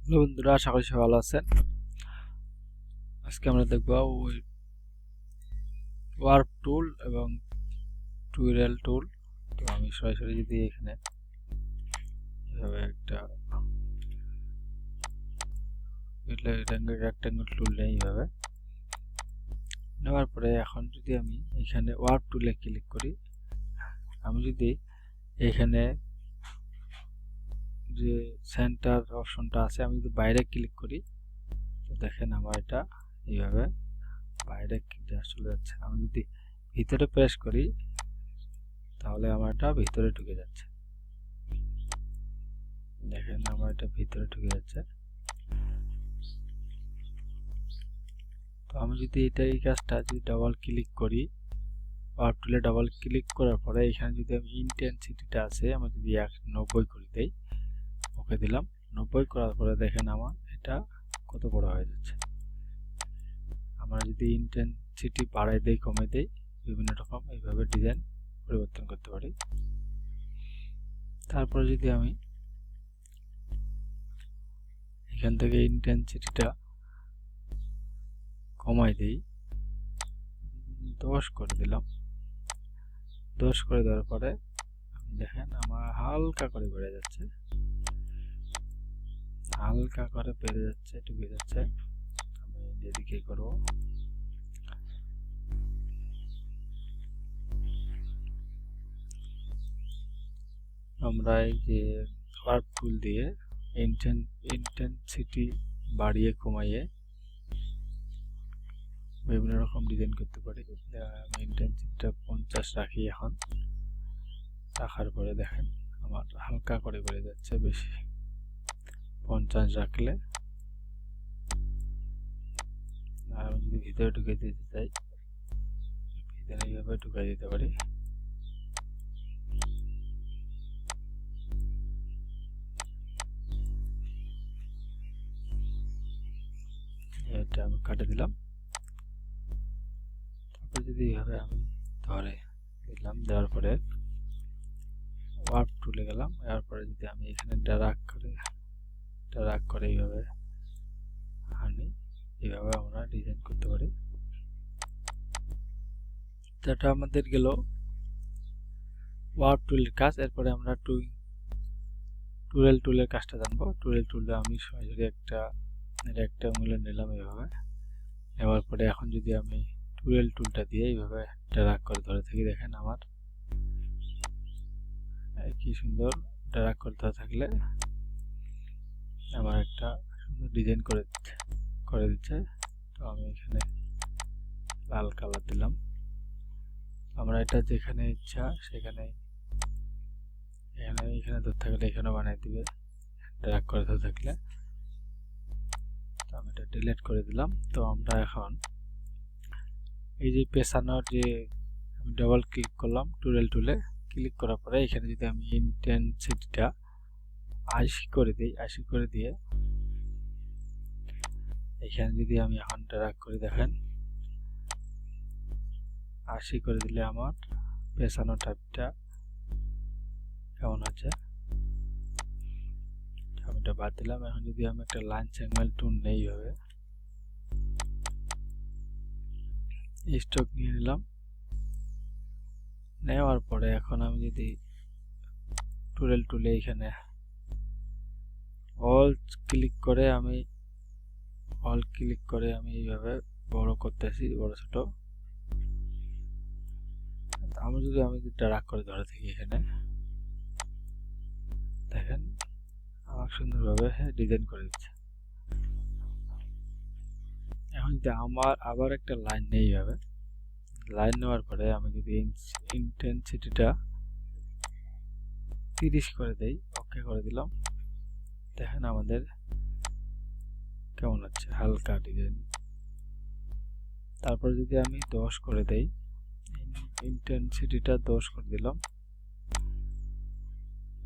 Hello বন্ধুরা, আশা করি সবাই ভালো আছেন। আজকে আমরা দেখব ওয়ার্প টুল এবং টুইরাল টুল। তো আমি সরাসরি যদি এখানে এভাবে একটা রেক্ট্যাঙ্গল টুল নেই, এইভাবে নেওয়ার পরে এখন যদি আমি এখানে ওয়ার্প টুলে ক্লিক করি, আমি যদি এখানে যে সেন্টার অপশনটা আছে আমি যদি বাইরে ক্লিক করি, তো দেখেন আমার এটা এইভাবে বাইরে চলে যাচ্ছে। আমি যদি ভিতরে প্রেস করি তাহলে আমার এটা ভিতরে ঢুকে যাচ্ছে। দেখেন আমার এটা ভিতরে ঢুকে যাচ্ছে। তো আমি যদি এই কাজটা যদি ডাবল ক্লিক করি, ওয়ার্প টুলে ডাবল ক্লিক করার পরে এখানে যদি আমি ইন্টেন্সিটিটা আছে আমি যদি 90 করে দেই, ওকে দিলাম। 90 করার পরে দেখেন আমার এটা কত বড় হয়ে যাচ্ছে। আমরা যদি ইন্টেন্সিটি বাড়াই দেই কমে দেই, বিভিন্ন রকম এইভাবে ডিজাইন পরিবর্তন করতে পারি। তারপরে যদি আমি এখান থেকে ইন্টেন্সিটিটা কমাই দেই, 10 করে দিলাম। 10 করে দেওয়ার পরে দেখেন আমার হালকা করে বেড়ে যাচ্ছে, হালকা করে বেড়ে যাচ্ছে, একটু বেড়ে যাচ্ছে। আমি এদিকে করব। আমরা এই যে ওয়ার্প টুল দিয়ে ইন্টেন্সিটি বাড়িয়ে কমাইয়ে বিভিন্ন রকম ডিজাইন করতে পারি। আমি ইন্টেন্সিটিটা 50 রাখি এখন। রাখার পরে দেখেন আমার হালকা করে বেড়ে যাচ্ছে, বেশি 50 রাখলে। আর আমি যদি ভিতরে ঢুকে দিতে চাই, ভিতরে এইভাবে ঢুকে দিতে পারি। এটা আমি কাটে দিলাম। তারপর যদি এইভাবে আমি ধরে দিলাম, দেওয়ার পরে ওয়ার্প টুলে গেলাম। এরপরে যদি আমি এখানে ড্র্যাগ করে এইভাবে আনি, এইভাবে আমরা ডিজাইন করতে পারি। এটা আমাদের গেল ওয়ার্প টুলের কাজ। এরপরে আমরা টুরেল টুলের কাজটা জানবো। টুরেল টুলে আমি সরাসরি একটা রেক্ট্যাঙ্গুলার নিলাম এইভাবে। নেওয়ার পরে এখন যদি আমি টুরেল টুলটা দিয়ে এইভাবে ড্র্যাগ করে ধরে থাকি, দেখেন আমার কি সুন্দর ড্র্যাগ করে ধরে থাকলে আমার একটা সুন্দর ডিজাইন করে দিচ্ছে। তো আমি এখানে লাল কালার দিলাম। আমরা এটা যেখানে ইচ্ছা সেখানে এখানে ধরে থাকলে এখানে বানিয়ে দিবে, ড্র্যাগ করে ধরে থাকলে। তো আমি এটা ডিলিট করে দিলাম। তো আমরা এখন এই যে পেছানোর যে আমি ডাবল ক্লিক করলাম টুরেল টুলে, ক্লিক করার পরে এখানে যদি আমি ইন্টেন্সিটিটা 80 করে দিই, 80 করে দিয়ে এখানে যদি আমি এখন ড্র্যাগ করে দেখেন 80 করে দিলে আমার পেছানো টাইপটা কেমন হচ্ছে। আমি এটা বাদ দিলাম। এখন যদি আমি একটা লাইন সেগমেন্ট টুল নেই, এইভাবে স্ট্রোক নিয়ে নিলাম। নেওয়ার পরে এখন আমি যদি টুরেল টুলে এখানে অল ক্লিক করে আমি এইভাবে বড় করতেছি, বড় ছোট। আমি যদি ড্র্যাগ করে ধরে থাকি, এখানে দেখেন আমার সুন্দরভাবে ডিজাইন করে দিচ্ছে। এখন যদি আমার আবার একটা লাইন নেই, এইভাবে লাইন নেওয়ার পরে আমি যদি ইন্টেন্সিটিটা 30 করে দেই, ওকে করে দিলাম। দেখেন আমাদের কেমন হচ্ছে, হালকা ডিজাইন। তারপর যদি আমি 10 করে দেই, ইন্টেন্সিটিটা 10 করে দিলাম।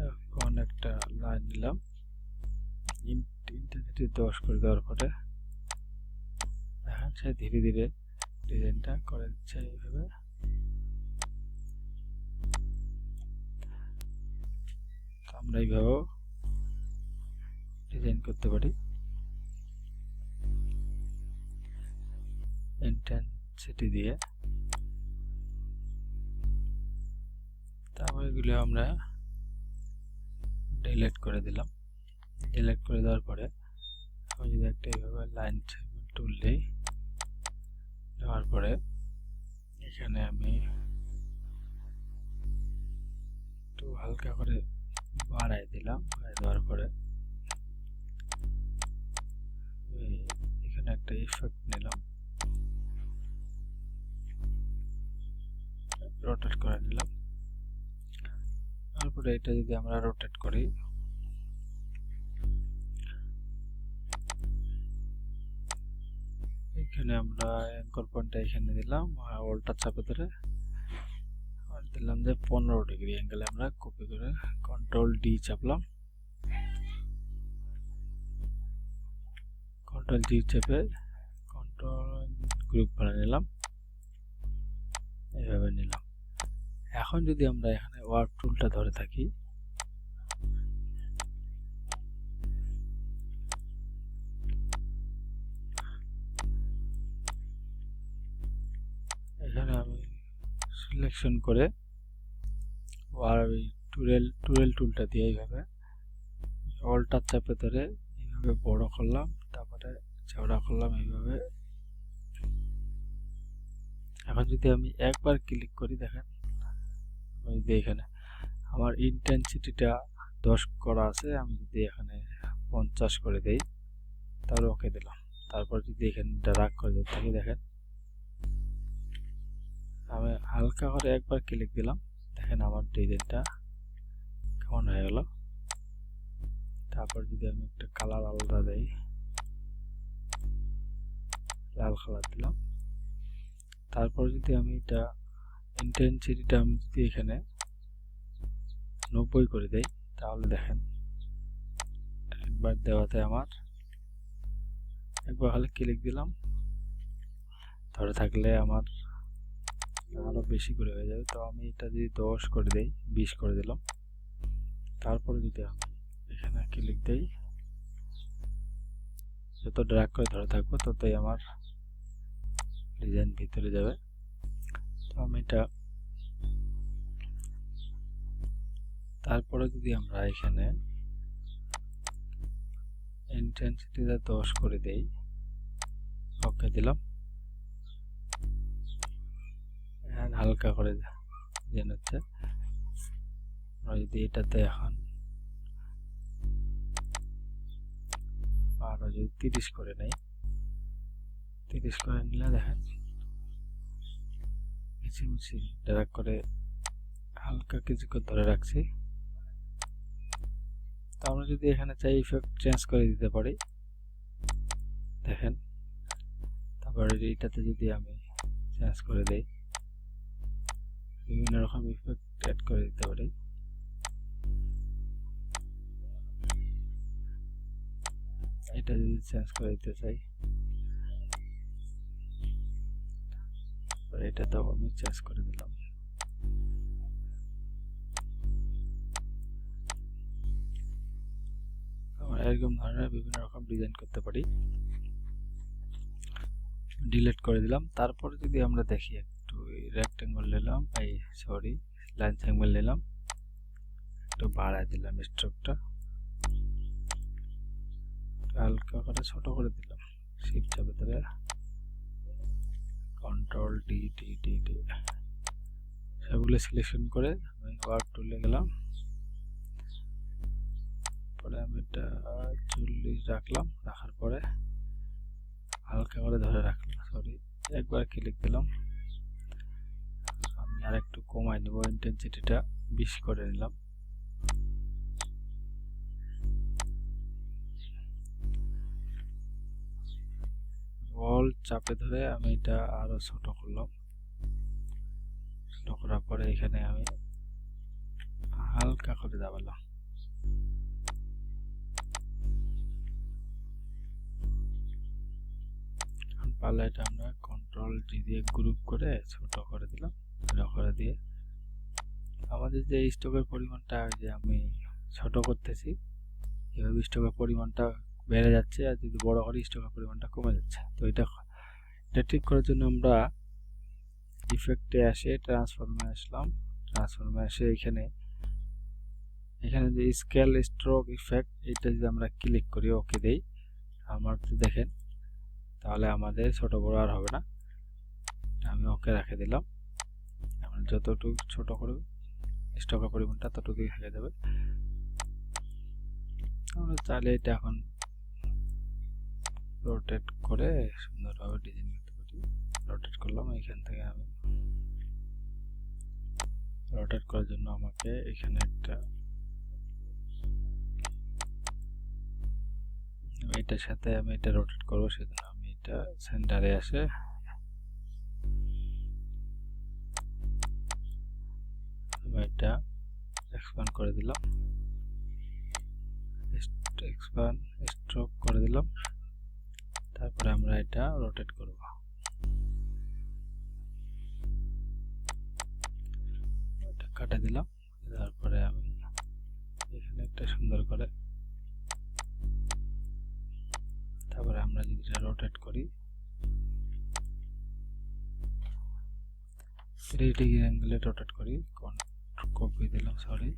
এখন একটা লাইন নিলাম, ইন্টেন্সিটি 10 করে দেওয়ার পরে দেখেন সে ধীরে ধীরে ডিজাইনটা করে দিচ্ছে। এইভাবে আমরা এইভাবেও ডিজাইন করতে পারি। ইন্টেন্সিটি দিয়ে, তারপর এগুলো আমরা ডিলিট করে দিলাম। ডিলিট করে দেওয়ার পরে আমি যদি একটা এইভাবে লাইন টুল দিই, দেওয়ার পরে এখানে আমি একটু হালকা করে বাড়াই দিলাম। দেওয়ার পরে এখানে একটা ইফেক্ট নিলাম, রোটেট করে নিলাম। তারপরে এটা যদি আমরা রোটেট করি, এখানে আমরা অ্যাঙ্কর পয়েন্টটা এখানে দিলাম, আর ওল্টা চাপে ধরে দিলাম যে 15 ডিগ্রি অ্যাঙ্গেলে আমরা কপি করে কন্ট্রোল ডি চাপলাম। কন্ট্রোল জি চেপে কন্ট্রোল গ্রুপ করে নিলাম, এইভাবে নিলাম। এখন যদি আমরা এখানে ওয়ার্ক টুলটা ধরে থাকি, এখানে আমি সিলেকশন করে টুরেল টুলটা দিয়ে এইভাবে অল্টার চাপে ধরে এইভাবে বড় করলাম, তারপরে চওড়া করলাম এইভাবে। এখন যদি আমি একবার ক্লিক করি, দেখেন যদি এখানে আমার ইন্টেন্সিটিটা 10 করা আছে, আমি যদি এখানে 50 করে দেই, তাহলে ওকে দিলাম। তারপর যদি এখানে ড্র্যাগ করে দিতে থাকি, দেখেন আমি হালকা করে একবার ক্লিক দিলাম, দেখেন আমার ডিজাইনটা কেমন হয়ে গেল। তারপর যদি আমি একটা কালার আলাদা দেই, লাল কালার দিলাম। তারপর যদি আমি এটা ইন্টেন্সিটিটা আমি যদি এখানে 90 করে দেই, তাহলে দেখেন একবার দেওয়াতে আমার একবার খালি ক্লিক দিলাম, ধরে থাকলে আমার আরো বেশি করে হয়ে যাবে। তো আমি এটা যদি 10 করে দেই, 20 করে দিলাম। তারপরে যদি আমি এখানে ক্লিক দেই, যত ড্র্যাগ করে ধরে থাকবো ততই আমার ডিজাইন ভিতরে যাবে। তো আমি এটা তারপরে যদি আমরা এখানে ইন্টেন্সিটিটা 10 করে দেই, ওকে দিলাম, হালকা করে ডিজাইন হচ্ছে। আমরা যদি এটাতে এখন আরো যদি 30 করে নেই, 30 করে নিলে দেখেন মিছিমিছি ড্র্যাগ করে হালকা কিছুক্ষণ ধরে রাখছি। তো আমরা যদি এখানে চাই ইফেক্ট চেঞ্জ করে দিতে পারি, দেখেন। তারপরে এইটাতে যদি আমি চেঞ্জ করে দেই, বিভিন্ন রকম ইফেক্ট অ্যাড করে দিতে পারি। এটা যদি চেঞ্জ করে দিতে চাই, এটাতেও আমি চেঞ্জ করে দিলাম। এরকম ধরনের বিভিন্ন রকম ডিজাইন করতে পারি। ডিলিট করে দিলাম। তারপরে যদি আমরা দেখি, একটু রেক্টেঙ্গল নিলাম, লাইন সেগমেন্ট নিলাম, একটু বাড়ায় দিলাম স্ট্রোকটা, হালকা করে ছোট করে দিলাম, শিফট চাপে ধরে control D D D D সবগুলো সিলেকশন করে আমি ওয়ার্ক টুলে গেলাম। পরে আমি এটা 40 রাখলাম, রাখার পরে হালকা করে ধরে রাখলাম, একবার ক্লিক দিলাম। আমি আর একটু কমাই নেব, ইন্টেন্সিটিটা 20 করে নিলাম। অল চাপে ধরে আমি এটা আরো ছোট করলাম। ছোট করার পরে এখানে আমি হালকা করে দাবালাম। পারলে এটা আমরা কন্ট্রোল জি দিয়ে গ্রুপ করে ছোট করে দিলাম। ছোট করে দিয়ে আমাদের যে স্টকের পরিমাণটা যে আমি ছোট করতেছি, এভাবে স্টকের পরিমাণটা বেড়ে যাচ্ছে, আর যদি বড় করি স্টকের পরিমাণটা কমে যাচ্ছে। তো এটা এটা ঠিক করার জন্য আমরা ইফেক্টে আসে ট্রান্সফর্মে আসলাম। ট্রান্সফর্মে আসে এখানে যে স্কেল স্ট্রোক ইফেক্ট, এটা যদি আমরা ক্লিক করি, ওকে দেই, আমার দেখেন তাহলে আমাদের ছোট বড় আর হবে না। আমি ওকে রেখে দিলাম। আমরা যতটুকু ছোট করব স্ট্রোকের পরিমাণটা ততটুকুই হয়ে যাবে। আমরা চাইলে এটা এখন রোটেট করে সুন্দরভাবে ডিজাইন করতে পারি। রোটেট করলাম, এখান থেকে আমি রোটেট করার জন্য আমাকে এখানে একটা এটার সাথে আমি এটা রোটেট করবো, সেজন্য আমি এটা সেন্টারে আসে আমি এটা এক্সপ্যান্ড করে দিলাম, এক্সপ্যান্ড স্ট্রোক করে দিলাম। তারপরে আমরা এটা রোটেট করব। এটা কাটে দিলাম। তারপরে আমি এখানে একটা সুন্দর করে, তারপরে আমরা যদি এটা রোটেট করি 3 ডিগ্রি অ্যাঙ্গেলে রোটেট করি, কপি দিলাম, সরি,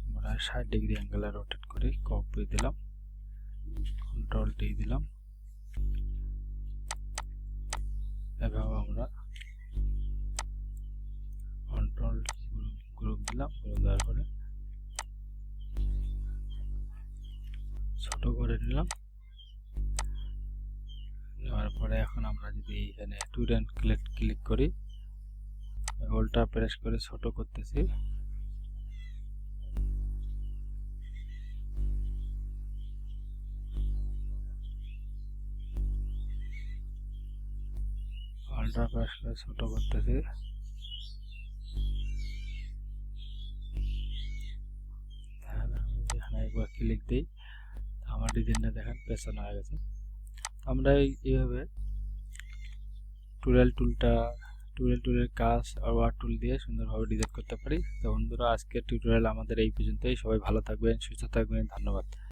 আমরা 60 ডিগ্রি অ্যাঙ্গেলে রোটেট করি, কপি দিলাম, কন্ট্রোল টি দিলাম। এভাবে আমরা কন্ট্রোল গ্রুপ দিলাম, গ্রুপ দেওয়ার পরে ছোট করে নিলাম। নেওয়ার পরে এখন আমরা যদি এখানে টুল এন্ড ক্লিক করি, হোল্ডটা প্রেস করে ছোট করতেছি, হোল্ডটা প্রেস করে ছোট করতেছি। এখানে একবার ক্লিক দিই, আমার ডিজাইনটা দেখেন পেছনে হয়ে গেছে। আমরা এইভাবে টুলের কাজ আর ওয়ার্ড টুল দিয়ে সুন্দরভাবে ডিজাইন করতে পারি। তো বন্ধুরা, আজকের টিউটোরিয়াল আমাদের এই পর্যন্তই। সবাই ভালো থাকবেন, সুস্থ থাকবেন, ধন্যবাদ।